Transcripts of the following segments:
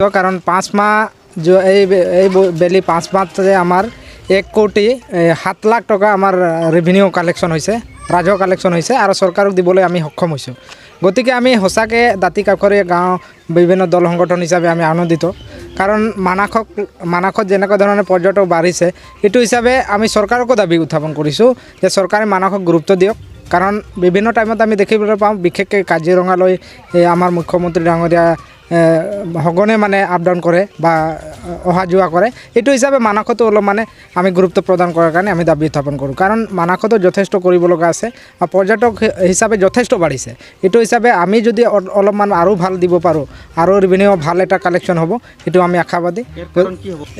তো কারণ 5 মাহ এই বেলি 5 মাহতে আমার 1,07,00,000 টাকা আমার রেভিনিউ কালেকশন হয়েছে, রাজহ কালেকশন হয়েছে আর সরকারক দিবলৈ আমি সক্ষম হয়েছো। গতিকে আমি সঁচাকৈ দাঁতি কাষৰীয়া গাঁও বিভিন্ন দল সংগঠন হিচাপে আমি আনন্দিত। কাৰণ মানাসত যেনেকুৱা ধৰণে পৰ্যটক বাঢ়িছে এইটো হিচাপে আমি চৰকাৰকো দাবী উত্থাপন কৰিছোঁ যে চৰকাৰে মানাসক গুৰুত্ব দিয়ক। কাৰণ বিভিন্ন টাইমত আমি দেখিবলৈ পাওঁ বিশেষকৈ কাজিৰঙালৈ আমাৰ মুখ্যমন্ত্ৰী ডাঙৰীয়া সঘনে মানে আপ ডাউন কৰে বা অহা যোৱা কৰে। এইটো হিচাপে মানাসতো অলপ মানে আমি গুৰুত্ব প্ৰদান কৰাৰ কাৰণে আমি দাবী উত্থাপন কৰোঁ। কাৰণ মানাসতো যথেষ্ট কৰিব লগা আছে আৰু পৰ্যটক হিচাপে যথেষ্ট বাঢ়িছে। এইটো হিচাপে আমি যদি অলপমান আৰু ভাল দিব পাৰোঁ আৰু ৰেভিনিউ ভাল এটা কালেকশ্যন হ'ব, সেইটো আমি আশাবাদী।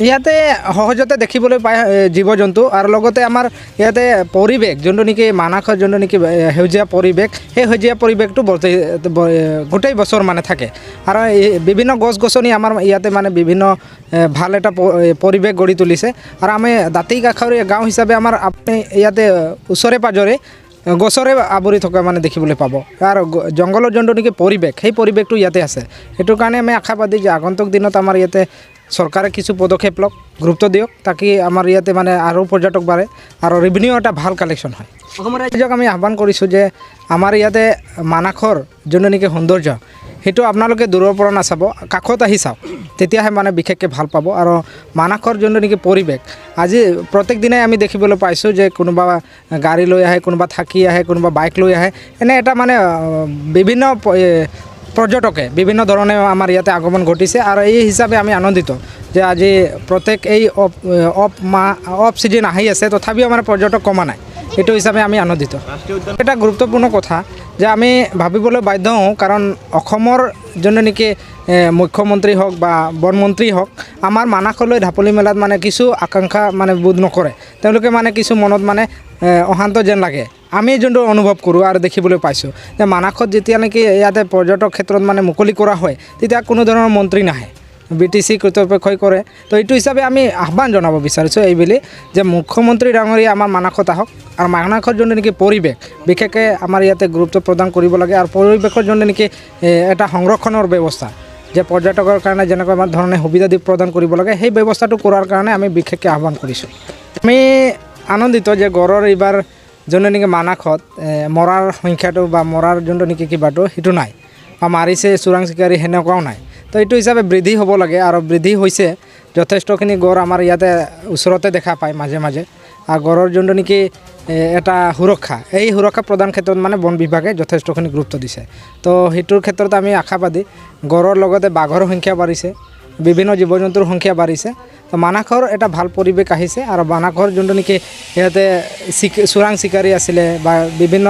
ইয়াতে সহজতে দেখিবলৈ পায় জীৱ জন্তু আৰু লগতে আমাৰ ইয়াতে পৰিৱেশ যোনটো নেকি মানাসৰ যোনটো নেকি সেউজীয়া পৰিৱেশ, সেই সেউজীয়া পৰিৱেশটো গোটেই বছৰ মানে থাকে আৰু বিভিন্ন গছ গছনি আমাৰ ইয়াতে মানে বিভিন্ন ভাল এটা পৰিৱেশ গঢ়ি তুলিছে। আৰু আমি দাঁতি কাষৰীয়া গাঁও হিচাপে আমাৰ আপুনি ইয়াতে ওচৰে পাঁজৰে গছৰে আৱৰি থকা মানে দেখিবলৈ পাব আৰু জংঘলৰ যোনটো নেকি পৰিৱেশ, সেই পৰিৱেশটো ইয়াতে আছে। সেইটো কাৰণে আমি আশাবাদী যে আগন্তুক দিনত আমাৰ ইয়াতে চৰকাৰে কিছু পদক্ষেপ লওক, গুৰুত্ব দিয়ক, তাকি আমাৰ ইয়াতে মানে আৰু পৰ্যটক বাঢ়ে আৰু ৰেভিনিউ এটা ভাল কালেকশ্যন হয়। অসমৰ ৰাজ্যক আমি আহ্বান কৰিছোঁ যে আমাৰ ইয়াতে মানাসৰ যোনটো নেকি সৌন্দৰ্য সেইটো আপোনালোকে দূৰৰ পৰা নাচাব, কাষত আহি চাওক, তেতিয়াহে মানে বিশেষকৈ ভাল পাব। আৰু মানাসৰ যোনটো নেকি পৰিৱেশ আজি প্ৰত্যেক দিনাই আমি দেখিবলৈ পাইছোঁ যে কোনোবা গাড়ী লৈ আহে, কোনোবা থাকি আহে, কোনোবা বাইক লৈ আহে, এনে এটা মানে বিভিন্ন পৰ্যটকে বিভিন্ন ধৰণে আমাৰ ইয়াতে আগমন ঘটিছে। আৰু এই হিচাপে আমি আনন্দিত যে আজি প্ৰত্যেক এই অফ ছিজন আহি আছে, তথাপিও আমাৰ পৰ্যটক কমা নাই। এইটো হিচাপে আমি আনন্দিত। এটা গুৰুত্বপূৰ্ণ কথা যে আমি ভাবিবলৈ বাধ্য হওঁ, কাৰণ অসমৰ যোনটো নেকি মুখ্যমন্ত্ৰী হওক বা বনমন্ত্ৰী হওক আমাৰ মানাসলৈ ঢাপলি মেলাত মানে কিছু আকাংক্ষা মানে বোধ নকৰে। তেওঁলোকে মানে কিছু মনত মানে অশান্ত যেন লাগে। আমি যোনটো অনুভৱ কৰোঁ আৰু দেখিবলৈ পাইছোঁ যে মানাসত যেতিয়া নেকি ইয়াতে পৰ্যটক ক্ষেত্ৰত মানে মুকলি কৰা হয়, তেতিয়া কোনো ধৰণৰ মন্ত্ৰী নাহে, BTC কৰ্তৃপক্ষই কৰে। তো এইটো হিচাপে আমি আহ্বান জনাব বিচাৰিছোঁ এইবুলি যে মুখ্যমন্ত্ৰী ডাঙৰীয়া আমাৰ মানাসত আহক আৰু মানাসৰ যোনটো নেকি পৰিৱেশ বিশেষকৈ আমাৰ ইয়াতে গুৰুত্ব প্ৰদান কৰিব লাগে। আৰু পৰিৱেশৰ যোনটো নেকি এটা সংৰক্ষণৰ ব্যৱস্থা যে পৰ্যটকৰ কাৰণে যেনেকুৱা ধৰণে সুবিধা প্ৰদান কৰিব লাগে, সেই ব্যৱস্থাটো কৰাৰ কাৰণে আমি বিশেষকৈ আহ্বান কৰিছোঁ। আমি আনন্দিত যে গড়ৰ এইবাৰ যোনটো নেকি মানাসত মৰাৰ সংখ্যাটো বা মৰাৰ যোনটো নেকি কিবাটো সেইটো নাই, বা মাৰিছে চোৰাং চিকাৰী সেনেকুৱাও নাই। তো এইটো হিচাপে বৃদ্ধি হ'ব লাগে আৰু বৃদ্ধি হৈছে। যথেষ্টখিনি গড় আমাৰ ইয়াতে ওচৰতে দেখা পায় মাজে মাজে। আৰু গড়ৰ যোনটো নেকি এটা সুৰক্ষা, এই সুৰক্ষা প্ৰদান ক্ষেত্ৰত মানে বন বিভাগে যথেষ্টখিনি গুৰুত্ব দিছে। তো সেইটোৰ ক্ষেত্ৰত আমি আশাবাদী। গড়ৰ লগতে বাঘৰ সংখ্যা বাঢ়িছে, বিভিন্ন জীৱ জন্তুৰ সংখ্যা বাঢ়িছে। তো মানাসৰ এটা ভাল পৰিৱেশ আহিছে আৰু মানাসৰ যোনটো নেকি ইয়াতে চোৰাং চিকাৰী আছিলে বা বিভিন্ন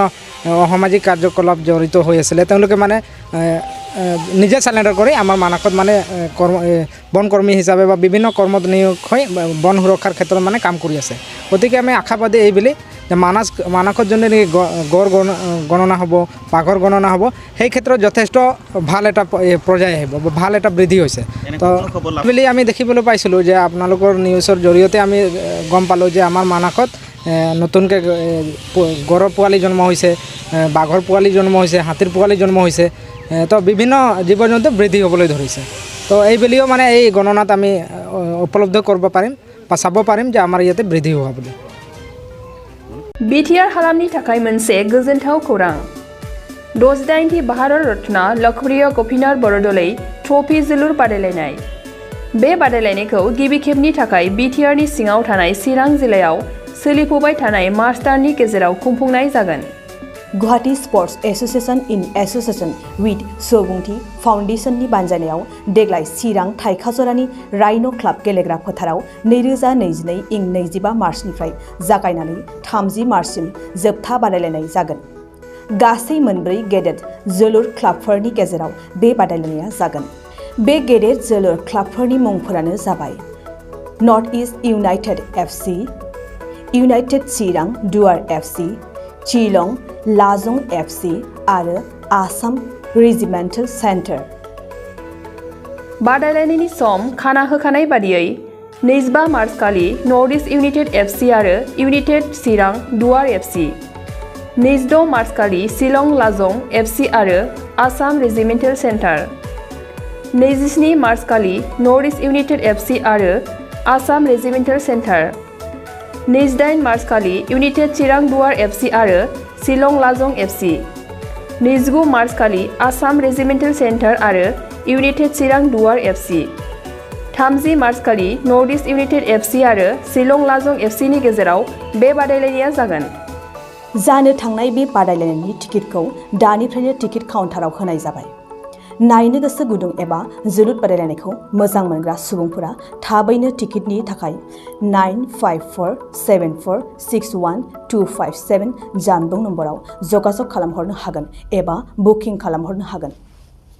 অসামাজিক কাৰ্যকলাপ জড়িত হৈ আছিলে, তেওঁলোকে মানে নিজে চালেণ্ডাৰ কৰি আমাৰ মানাসত মানে বনকৰ্মী হিচাপে বা বিভিন্ন কৰ্মত নিয়োগ হৈ বন সুৰক্ষাৰ ক্ষেত্ৰত মানে কাম কৰি আছে। গতিকে আমি আশাবাদী এইবুলি যে মানাসত যোনটো নেকি গড় গণনা হ'ব, বাঘৰ গণনা হ'ব, সেই ক্ষেত্ৰত যথেষ্ট ভাল এটা পৰ্যায় আহিব, ভাল এটা বৃদ্ধি হৈছে। তো বুলি আমি দেখিবলৈ পাইছিলোঁ যে আপোনালোকৰ নিউজৰ জৰিয়তে আমি গম পালোঁ যে আমাৰ মানাসত নতুনকৈ গড়ৰ পোৱালি জন্ম হৈছে, বাঘৰ পোৱালি জন্ম হৈছে, হাতীৰ পোৱালি জন্ম হৈছে। তো বিভিন্ন জীৱ জন্তু বৃদ্ধি হ'বলৈ ধৰিছে। তো এইবুলিও মানে এই গণনাত আমি উপলব্ধ কৰিব পাৰিম বা চাব পাৰিম যে আমাৰ ইয়াতে বৃদ্ধি হোৱা বুলি। BTR हालामनि थाखाय मोनसे गोजोनथाव खौरां। 68थि भारत रत्न लकप्रिय गपिनाथ बरदलै ट्रफी जोलुर बादायलायनाय। बे बादायलायनायखौ गिबि खेबनि थाखाय BTRनि सिङाव थानाय चिरां जिल्लायाव सोलिफुबाय थानाय मार्च दाननि गेजेराव खुंफुंनाय जागोन। Guwahati sports association in association with सुबुंथि फाउन्डेशननि बानजायनायाव देग्लाय चिरां थाइखाजरानि राइन' क्लाब गेलेग्रा फोथाराव 2022 इं 25 मार्चनिफ्राय जागायनानै 30 मार्चसिम जोबथा बादायलायनाय जागोन। गासै मोनब्रै गेदेर जोलुर क्लाबफोरनि गेजेराव बे बादायलायनाया जागोन। बे गेदेर जोलुर क्लाबफोरनि मुंफोरानो जाबाय north east United FC, United चिरां दुवार FC, चिलं लाजं FC आरो आसाम रेजिमेन्टेल सेन्टार। बादायलायनायनि सम खाना होखानाय बादियै 25 मार्च खालि नर्थ इस्ट इउनाइटेड FC आरो इउनाइटेड चिरां दुवार FC, 26 मार्च खालि शिलं लाजं FC आरो आसाम रेजिमेन्टेल सेन्टार, 27 मार्च खालि नर्थ इस्ट इउनाइटेड FC आरो आसाम रेजिमेन्टेल सेन्टार 28 मार्च खालि इउनाइटेड चिरां दुवार FC आरो शिलं लाजं FC 29 मार्च खालि आसाम रेजिमेन्टेल सेन्टार आरो इउनाइटेड चिरां दुवार FC 30 मार्च खालि नर्थ इस्ट इउनाइटेड FC आरो शिलं लाजं FC नि गेजेराव बे बादायलायनाया जागोन। जानो थांनाय बे बादायलायनायनि टिकेटखौ दानिफ्रायनो टिकेट काउन्टाराव होनाय जाबाय। नायनो गोसो गुदुं एबा जोलुर बादायलायनायखौ मोजां मोनग्रा सुबुंफोरा थाबैनो टिकेटनि थाखाय 9547461257 जानबुं नम्बराव जगाजग खालामहरनो हागोन एबा बुकिं खालामहरनो हागोन।